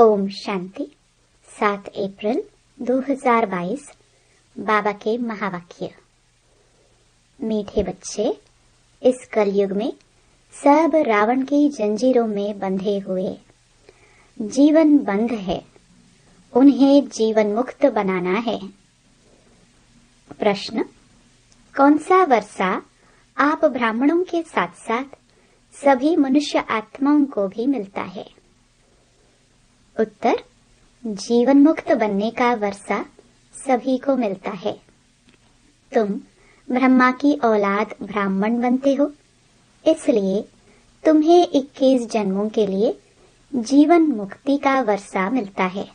ओम शांति। 7 अप्रैल 2022 बाबा के महावाक्य। मीठे बच्चे, इस कलयुग में सब रावण की जंजीरों में बंधे हुए जीवन बंद है, उन्हें जीवन मुक्त बनाना है। प्रश्न: कौन सा वर्षा आप ब्राह्मणों के साथ साथ सभी मनुष्य आत्माओं को भी मिलता है? उत्तर: जीवन मुक्त बनने का वर्षा सभी को मिलता है। तुम ब्रह्मा की औलाद ब्राह्मण बनते हो, इसलिए तुम्हें 21 जन्मों के लिए जीवन मुक्ति का वर्षा मिलता है।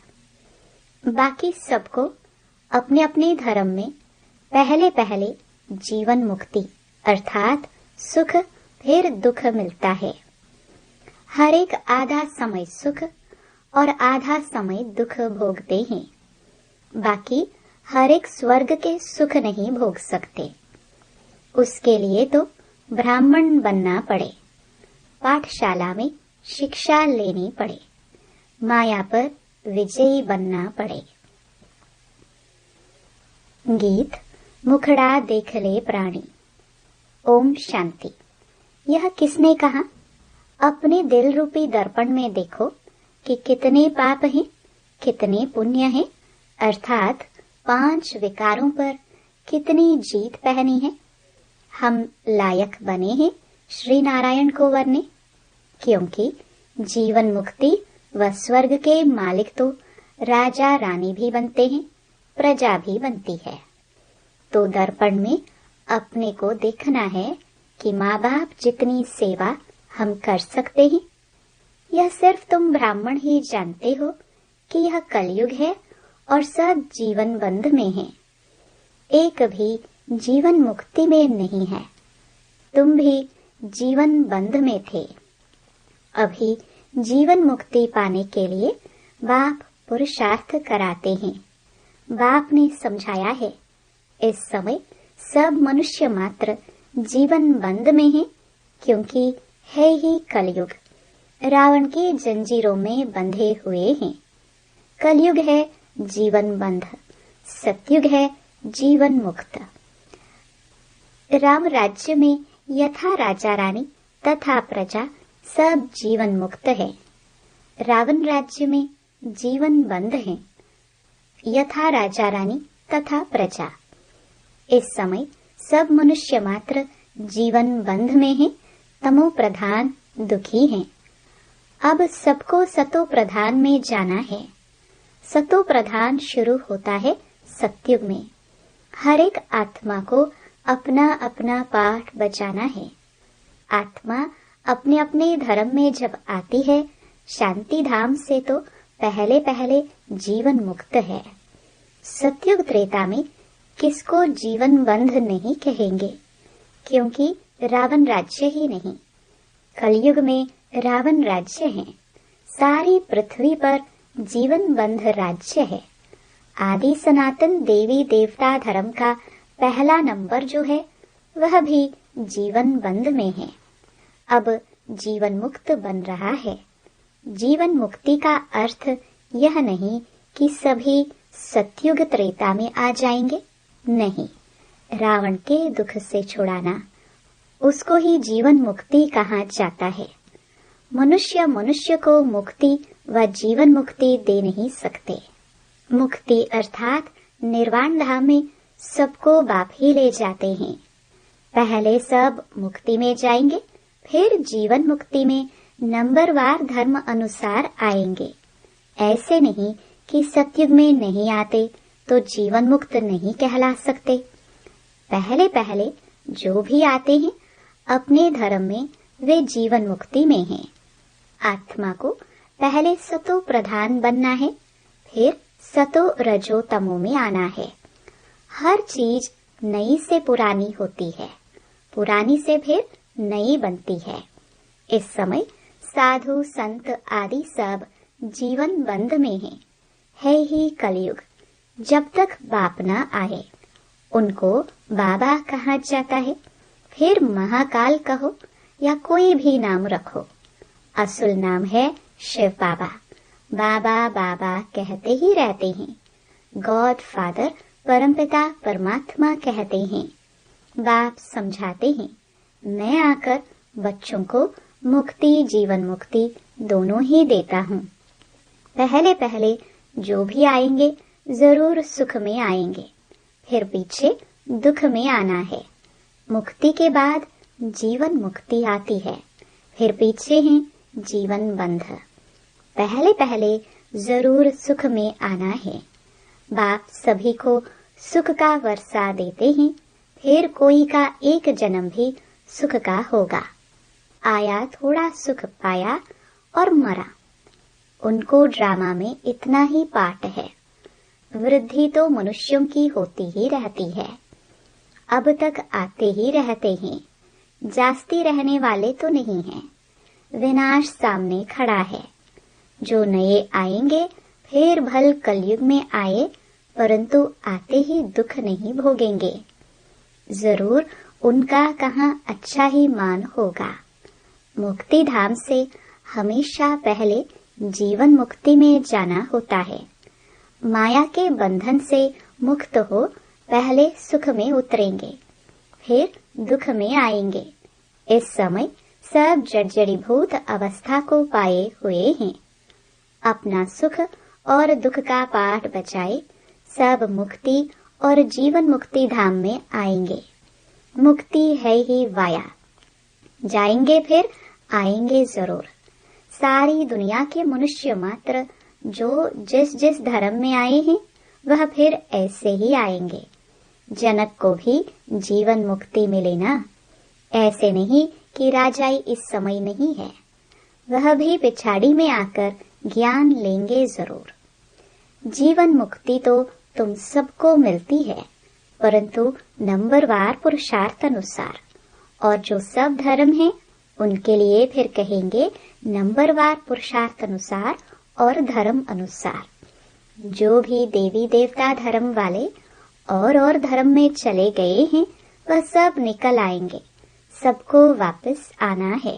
बाकी सबको अपने अपने धर्म में पहले पहले जीवन मुक्ति अर्थात सुख फिर दुख मिलता है। हर एक आधा समय सुख और आधा समय दुख भोगते हैं। बाकी हर एक स्वर्ग के सुख नहीं भोग सकते। उसके लिए तो ब्राह्मण बनना पड़े, पाठशाला में शिक्षा लेनी पड़े, माया पर विजयी बनना पड़े। गीत मुखड़ा देख ले प्राणी। ओम शांति। यह किसने कहा? अपने दिल रूपी दर्पण में देखो कि कितने पाप हैं, कितने पुण्य हैं, अर्थात 5 विकारों पर कितनी जीत पहनी है। हम लायक बने हैं श्री नारायण को वरने, क्योंकि जीवन मुक्ति व स्वर्ग के मालिक तो राजा रानी भी बनते हैं, प्रजा भी बनती है। तो दर्पण में अपने को देखना है कि माँ बाप जितनी सेवा हम कर सकते हैं। यह सिर्फ तुम ब्राह्मण ही जानते हो कि यह कलयुग है और सब जीवन बंध में है, एक भी जीवन मुक्ति में नहीं है। तुम भी जीवन बंध में थे। अभी जीवन मुक्ति पाने के लिए बाप पुरुषार्थ कराते हैं। बाप ने समझाया है, इस समय सब मनुष्य मात्र जीवन बंध में है, क्योंकि है ही कलयुग। रावण की जंजीरों में बंधे हुए हैं। कलयुग है जीवन बंध, सतयुग है जीवन मुक्त। राम राज्य में यथा राजा रानी तथा प्रजा सब जीवन मुक्त है। रावण राज्य में जीवन बंध है, यथा राजा रानी तथा प्रजा। इस समय सब मनुष्य मात्र जीवन बंध में है, तमो प्रधान दुखी हैं। अब सबको सतो प्रधान में जाना है। सतो प्रधान शुरू होता है सतयुग में। हर एक आत्मा को अपना अपना पाठ बचाना है। आत्मा अपने अपने धर्म में जब आती है, शांति धाम से तो पहले पहले जीवन मुक्त है। सतयुग त्रेता में किसको जीवन बंध नहीं कहेंगे, क्योंकि रावण राज्य ही नहीं। कलयुग में रावण राज्य है। सारी पृथ्वी पर जीवन बंध राज्य है। आदि सनातन देवी देवता धर्म का पहला नंबर जो है, वह भी जीवन बंध में है। अब जीवन मुक्त बन रहा है। जीवन मुक्ति का अर्थ यह नहीं कि सभी सतयुग त्रेता में आ जाएंगे, नहीं। रावण के दुख से छुड़ाना, उसको ही जीवन मुक्ति कहा जाता है। मनुष्य मनुष्य को मुक्ति व जीवन मुक्ति दे नहीं सकते। मुक्ति अर्थात निर्वाण धाम में सबको बाप ही ले जाते हैं। पहले सब मुक्ति में जाएंगे, फिर जीवन मुक्ति में नंबरवार धर्म अनुसार आएंगे। ऐसे नहीं कि सतयुग में नहीं आते तो जीवन मुक्त नहीं कहला सकते। पहले पहले जो भी आते हैं, अपने धर्म में वे जीवन मुक्ति में हैं। आत्मा को पहले सतो प्रधान बनना है, फिर सतो रजो तमो में आना है। हर चीज नई से पुरानी होती है, पुरानी से फिर नई बनती है। इस समय साधु संत आदि सब जीवन बंध में है ही कलयुग। जब तक बाप न आए, उनको बाबा कहा जाता है। फिर महाकाल कहो या कोई भी नाम रखो, असल नाम है शिव बाबा। बाबा बाबा कहते ही रहते हैं। गॉड फादर परमपिता परमात्मा कहते हैं। बाप समझाते हैं, मैं आकर बच्चों को मुक्ति जीवन मुक्ति दोनों ही देता हूँ। पहले पहले जो भी आएंगे जरूर सुख में आएंगे, फिर पीछे दुख में आना है। मुक्ति के बाद जीवन मुक्ति आती है, फिर पीछे है जीवन बंध। पहले पहले जरूर सुख में आना है। बाप सभी को सुख का वर्षा देते हैं, फिर कोई का एक जन्म भी सुख का होगा। आया थोड़ा सुख पाया और मरा। उनको ड्रामा में इतना ही पाठ है। वृद्धि तो मनुष्यों की होती ही रहती है। अब तक आते ही रहते हैं, जास्ती रहने वाले तो नहीं हैं। विनाश सामने खड़ा है। जो नए आएंगे फिर भल कलयुग में आए, परंतु आते ही दुख नहीं भोगेंगे। जरूर उनका कहाँ अच्छा ही मान होगा। मुक्ति धाम से हमेशा पहले जीवन मुक्ति में जाना होता है। माया के बंधन से मुक्त हो पहले सुख में उतरेंगे, फिर दुख में आएंगे। इस समय सब जर्जरीभूत अवस्था को पाए हुए हैं। अपना सुख और दुख का पाठ बचाए सब मुक्ति और जीवन मुक्ति धाम में आएंगे। मुक्ति है ही वाया, जाएंगे फिर आएंगे जरूर। सारी दुनिया के मनुष्य मात्र जो जिस जिस धर्म में आए हैं वह फिर ऐसे ही आएंगे। जनक को भी जीवन मुक्ति मिले ना, ऐसे नहीं कि राजाई इस समय नहीं है, वह भी पिछाड़ी में आकर ज्ञान लेंगे जरूर। जीवन मुक्ति तो तुम सबको मिलती है, परंतु नंबरवार पुरुषार्थ अनुसार। और जो सब धर्म हैं उनके लिए फिर कहेंगे नंबरवार पुरुषार्थ अनुसार और धर्म अनुसार। जो भी देवी देवता धर्म वाले और धर्म में चले गए हैं वह सब निकल आएंगे। सबको वापस आना है।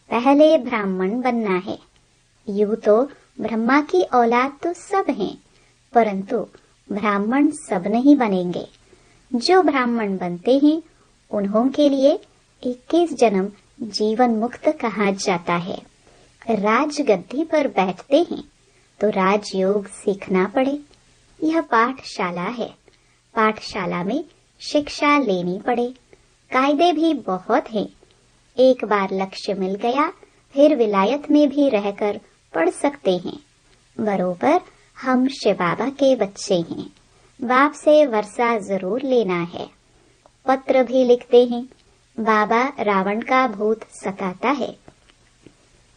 पहले ब्राह्मण बनना है। यूं तो ब्रह्मा की औलाद तो सब हैं, परंतु ब्राह्मण सब नहीं बनेंगे। जो ब्राह्मण बनते हैं उन्हों के लिए 21 जन्म जीवन मुक्त कहा जाता है। राजगद्दी पर बैठते हैं तो राजयोग सीखना पड़े। यह पाठशाला है। पाठशाला में शिक्षा लेनी पड़े। कायदे भी बहुत हैं। एक बार लक्ष्य मिल गया फिर विलायत में भी रहकर पढ़ सकते हैं। बरोबर हम शिव बाबा के बच्चे हैं। बाप से वर्षा जरूर लेना है। पत्र भी लिखते हैं। बाबा रावण का भूत सताता है।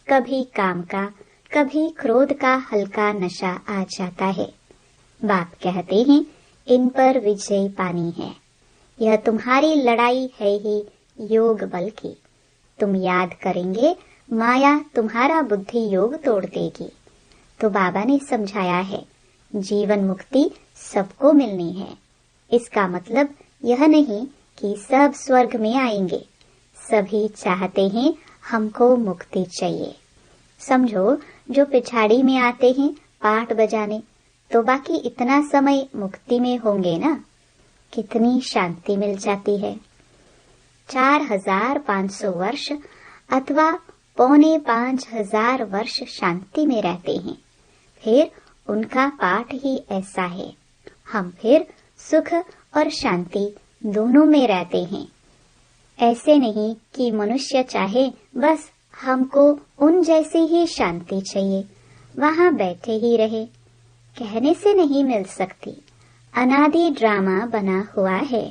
कभी काम का कभी क्रोध का हल्का नशा आ जाता है। बाप कहते हैं इन पर विजय पानी है। यह तुम्हारी लड़ाई है ही योग बल की। तुम याद करेंगे माया तुम्हारा बुद्धि योग तोड़ देगी। तो बाबा ने समझाया है जीवन मुक्ति सबको मिलनी है। इसका मतलब यह नहीं कि सब स्वर्ग में आएंगे। सभी चाहते हैं हमको मुक्ति चाहिए। समझो जो पिछाड़ी में आते हैं पाठ बजाने, तो बाकी इतना समय मुक्ति में होंगे ना। कितनी शांति मिल जाती है। 4500 वर्ष अथवा 4,500 वर्ष शांति में रहते हैं। फिर उनका पाठ ही ऐसा है। हम फिर सुख और शांति दोनों में रहते हैं। ऐसे नहीं कि मनुष्य चाहे बस हमको उन जैसी ही शांति चाहिए, वहाँ बैठे ही रहे। कहने से नहीं मिल सकती। अनादि ड्रामा बना हुआ है,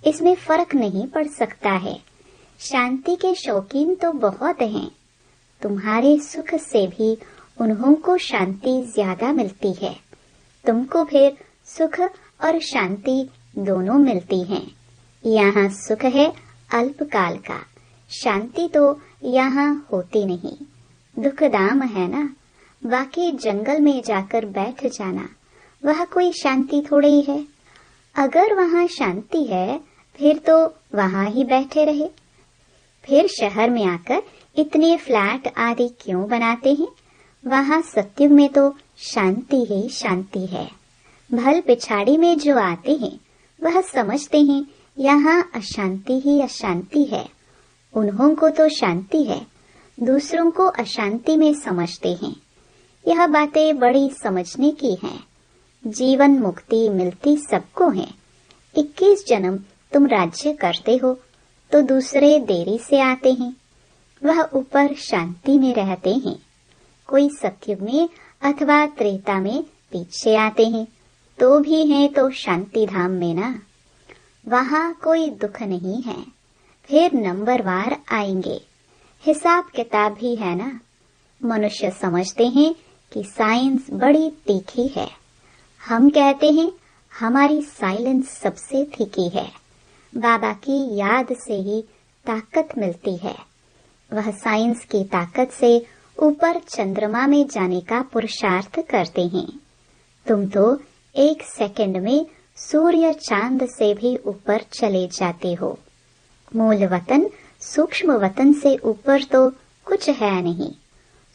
इसमें फर्क नहीं पड़ सकता है। शांति के शौकीन तो बहुत हैं। तुम्हारे सुख से भी उन्हों को शांति ज्यादा मिलती है। तुमको फिर सुख और शांति दोनों मिलती हैं। यहाँ सुख है अल्पकाल का, शांति तो यहाँ होती नहीं। दुखदाम है ना। बाकी जंगल में जाकर बैठ जाना, वह कोई शांति थोड़ी ही है। अगर वहाँ शांति है फिर तो वहाँ ही बैठे रहे। फिर शहर में आकर इतने फ्लैट आदि क्यों बनाते हैं? वहाँ सत्युग में तो शांति ही शांति है। भल पिछाड़ी में जो आते हैं वह समझते हैं यहाँ अशांति ही अशांति है। उन्हों को तो शांति है, दूसरों को अशांति में समझते हैं। यह बातें बड़ी समझने की हैं। जीवन मुक्ति मिलती सबको है। 21 जन्म तुम राज्य करते हो तो दूसरे देरी से आते हैं, वह ऊपर शांति में रहते हैं। कोई सत्युग में अथवा त्रेता में पीछे आते हैं तो भी हैं तो शांति धाम में ना, वहाँ कोई दुख नहीं है। फिर नंबरवार आएंगे, हिसाब किताब भी है ना। मनुष्य समझते हैं कि साइंस बड़ी तीखी है, हम कहते हैं हमारी साइलेंस सबसे तीखी है। बाबा की याद से ही ताकत मिलती है। वह साइंस की ताकत से ऊपर चंद्रमा में जाने का पुरुषार्थ करते हैं। तुम तो 1 सेकंड में सूर्य चांद से भी ऊपर चले जाते हो। मूल वतन सूक्ष्म वतन से ऊपर तो कुछ है नहीं।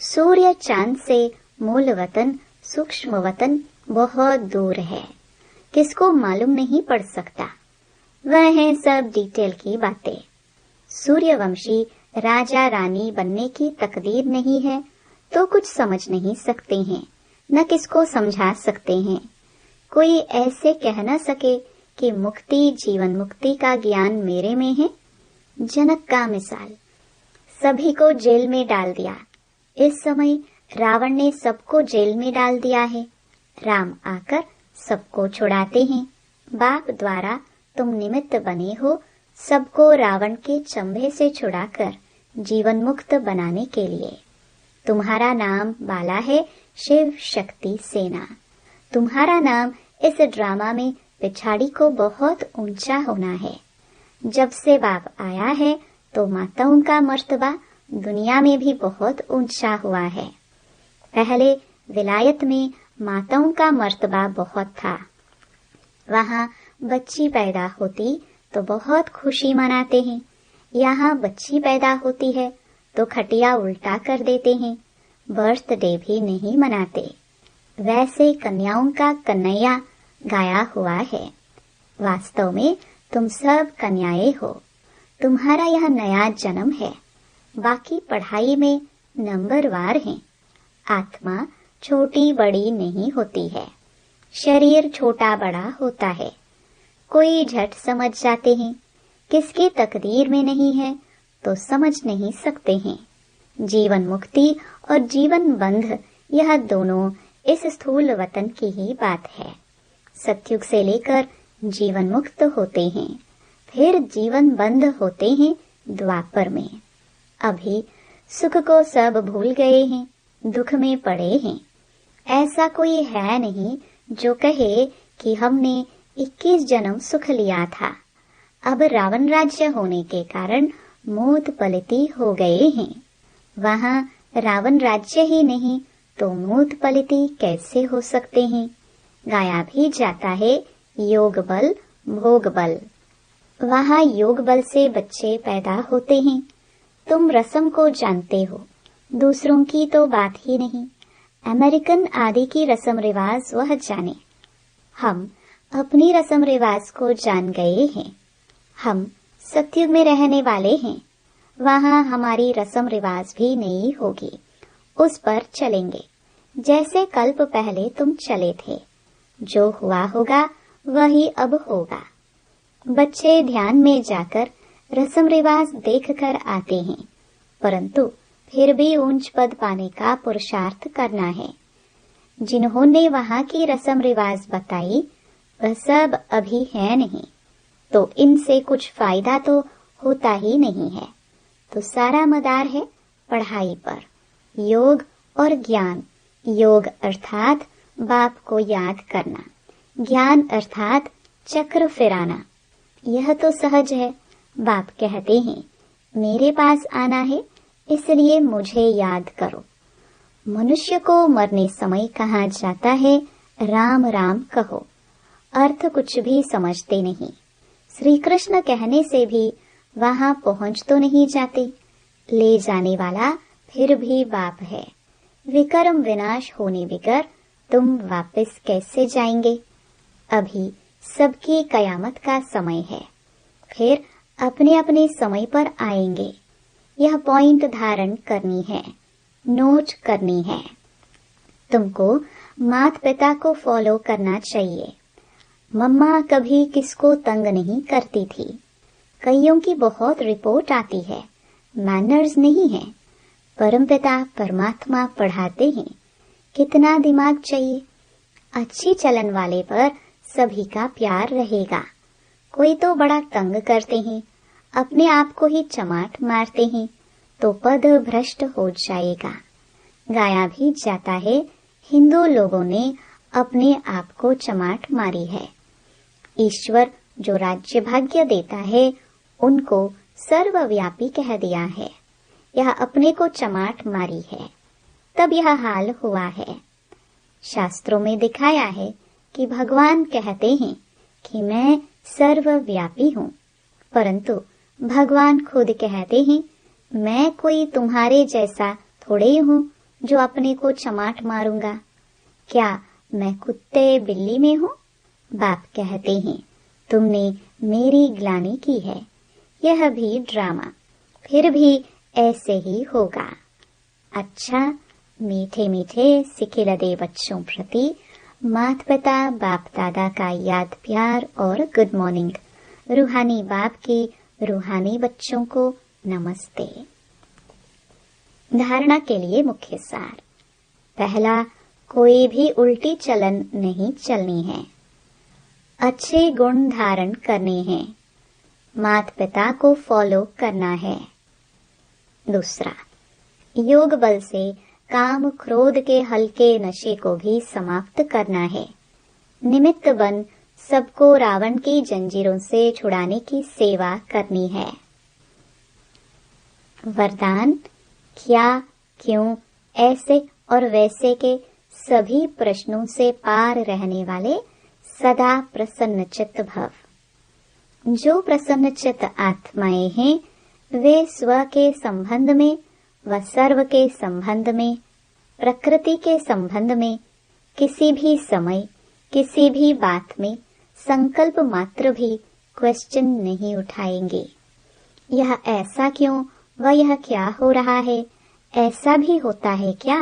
सूर्य चांद से मूल वतन सूक्ष्म वतन बहुत दूर है, किसको मालूम नहीं पड़ सकता। वह है सब डिटेल की बातें। सूर्यवंशी राजा रानी बनने की तकदीर नहीं है तो कुछ समझ नहीं सकते हैं, न किसको समझा सकते हैं। कोई ऐसे कह न सके कि मुक्ति जीवन मुक्ति का ज्ञान मेरे में है। जनक का मिसाल, सभी को जेल में डाल दिया। इस समय रावण ने सबको जेल में डाल दिया है। राम आकर सबको छुड़ाते हैं। बाप द्वारा तुम निमित्त बने हो सबको रावण के चंबे से छुड़ाकर जीवन मुक्त बनाने के लिए। तुम्हारा नाम बाला है शिव शक्ति सेना। तुम्हारा नाम इस ड्रामा में पिछाड़ी को बहुत ऊंचा होना है। जब से बाप आया है तो माताओं का मर्तबा दुनिया में भी बहुत ऊंचा हुआ है। पहले विलायत में माताओं का मर्तबा बहुत था। वहाँ बच्ची पैदा होती तो बहुत खुशी मनाते हैं। यहाँ बच्ची पैदा होती है तो खटिया उल्टा कर देते हैं, बर्थडे भी नहीं मनाते। वैसे कन्याओं का कन्हैया गाया हुआ है। वास्तव में तुम सब कन्याएं हो। तुम्हारा यह नया जन्म है। बाकी पढ़ाई में नंबरवार हैं। आत्मा छोटी बड़ी नहीं होती है, शरीर छोटा बड़ा होता है। कोई झट समझ जाते हैं, किसकी तकदीर में नहीं है तो समझ नहीं सकते हैं। जीवन मुक्ति और जीवन बंध यह दोनों इस स्थूल वतन की ही बात है। सतयुग से लेकर जीवन मुक्त होते हैं, फिर जीवन बंद होते हैं द्वापर में। अभी सुख को सब भूल गए हैं, दुख में पड़े हैं। ऐसा कोई है नहीं जो कहे कि हमने 21 जन्म सुख लिया था, अब रावण राज्य होने के कारण मूत पलिती हो गए हैं। वहाँ रावण राज्य ही नहीं तो मूत पलिती कैसे हो सकते हैं। गाया भी जाता है योग बल भोग बल। वहाँ योग बल से बच्चे पैदा होते हैं। तुम रस्म को जानते हो, दूसरों की तो बात ही नहीं। अमेरिकन आदि की रस्म रिवाज वह जाने, हम अपनी रस्म रिवाज को जान गए हैं। हम सतयुग में रहने वाले हैं। वहाँ हमारी रस्म रिवाज भी नई होगी, उस पर चलेंगे जैसे कल्प पहले तुम चले थे। जो हुआ होगा वही अब होगा। बच्चे ध्यान में जाकर रस्म रिवाज देख कर आते हैं, परंतु फिर भी ऊंच पद पाने का पुरुषार्थ करना है। जिन्होंने वहाँ की रस्म रिवाज बताई वह सब अभी है नहीं, तो इनसे कुछ फायदा तो होता ही नहीं है। तो सारा मदार है पढ़ाई पर, योग और ज्ञान। योग अर्थात बाप को याद करना, ज्ञान अर्थात चक्र फिराना। यह तो सहज है। बाप कहते हैं मेरे पास आना है इसलिए मुझे याद करो। मनुष्य को मरने समय कहा जाता है राम राम कहो, अर्थ कुछ भी समझते नहीं। श्री कृष्ण कहने से भी वहाँ पहुँच तो नहीं जाते। ले जाने वाला फिर भी बाप है। विकर्म विनाश होने बिगर तुम वापस कैसे जाएंगे? अभी सबकी कयामत का समय है, फिर अपने अपने समय पर आएंगे। यह पॉइंट धारण करनी है, नोट करनी है। तुमको माता पिता को फॉलो करना चाहिए। मम्मा कभी किसको तंग नहीं करती थी। कईयों की बहुत रिपोर्ट आती है, मैनर्स नहीं है। परमपिता परमात्मा पढ़ाते हैं, कितना दिमाग चाहिए। अच्छी चलन वाले पर सभी का प्यार रहेगा। कोई तो बड़ा तंग करते हैं, अपने आप को ही चमाट मारते हैं, तो पद भ्रष्ट हो जाएगा। गाया भी जाता है, हिंदू लोगों ने अपने आप को चमाट मारी है। ईश्वर जो राज्य भाग्य देता है, उनको सर्वव्यापी कह दिया है। यह अपने को चमाट मारी है, तब यह हाल हुआ है। शास्त्रों में दिखाया है कि भगवान कहते हैं कि मैं सर्वव्यापी हूँ, परंतु भगवान खुद कहते हैं मैं कोई तुम्हारे जैसा थोड़े हूँ जो अपने को चमाट मारूंगा। क्या मैं कुत्ते बिल्ली में हूँ? बाप कहते हैं तुमने मेरी ग्लानि की है। यह भी ड्रामा, फिर भी ऐसे ही होगा। अच्छा, मीठे मीठे सिखिलदे बच्चों प्रति माता पिता बाप दादा का याद प्यार और गुड मॉर्निंग। रूहानी बाप की रूहानी बच्चों को नमस्ते। धारणा के लिए मुख्य सार। पहला, कोई भी उल्टी चलन नहीं चलनी है। अच्छे गुण धारण करने हैं। माता पिता को फॉलो करना है। दूसरा, योग बल से काम क्रोध के हल्के नशे को भी समाप्त करना है। निमित्त बन सबको रावण की जंजीरों से छुड़ाने की सेवा करनी है। वरदान, क्या, क्यों, ऐसे और वैसे के सभी प्रश्नों से पार रहने वाले सदा प्रसन्नचित्त भव। जो प्रसन्नचित्त आत्माएं हैं, वे स्व के संबंध में व सर्व के संबंध में, प्रकृति के संबंध में, किसी भी समय, किसी भी बात में संकल्प मात्र भी क्वेश्चन नहीं उठाएंगे। यह ऐसा क्यों व यह क्या हो रहा है, ऐसा भी होता है क्या?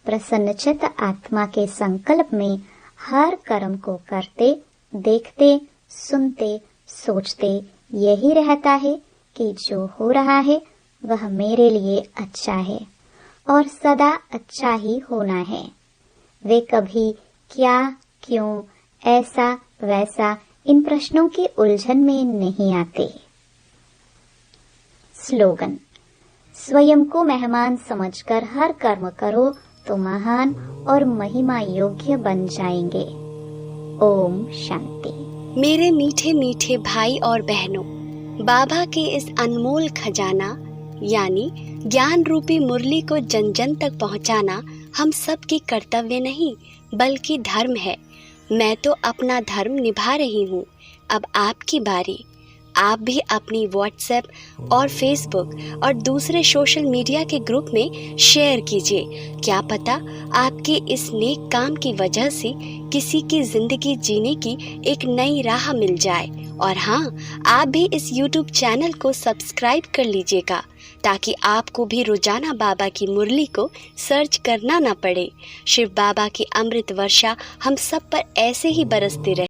प्रसन्नचित्त आत्मा के संकल्प में हर कर्म को करते, देखते, सुनते, सोचते यही रहता है कि जो हो रहा है वह मेरे लिए अच्छा है और सदा अच्छा ही होना है। वे कभी क्या, क्यों, ऐसा, वैसा इन प्रश्नों की उलझन में नहीं आते। स्लोगन, स्वयं को मेहमान समझकर हर कर्म करो तो महान और महिमा योग्य बन जाएंगे। ओम शांति। मेरे मीठे मीठे भाई और बहनों, बाबा के इस अनमोल खजाना यानी ज्ञान रूपी मुरली को जन जन तक पहुंचाना हम सब की कर्तव्य नहीं बल्कि धर्म है। मैं तो अपना धर्म निभा रही हूँ, अब आपकी बारी। आप भी अपनी व्हाट्सएप और फेसबुक और दूसरे सोशल मीडिया के ग्रुप में शेयर कीजिए। क्या पता आपके इस नेक काम की वजह से किसी की जिंदगी जीने की एक नई राह मिल जाए। और हाँ, आप भी इस YouTube चैनल को सब्सक्राइब कर लीजिएगा ताकि आपको भी रोजाना बाबा की मुरली को सर्च करना ना पड़े। शिव बाबा की अमृत वर्षा हम सब पर ऐसे ही बरसती रहे।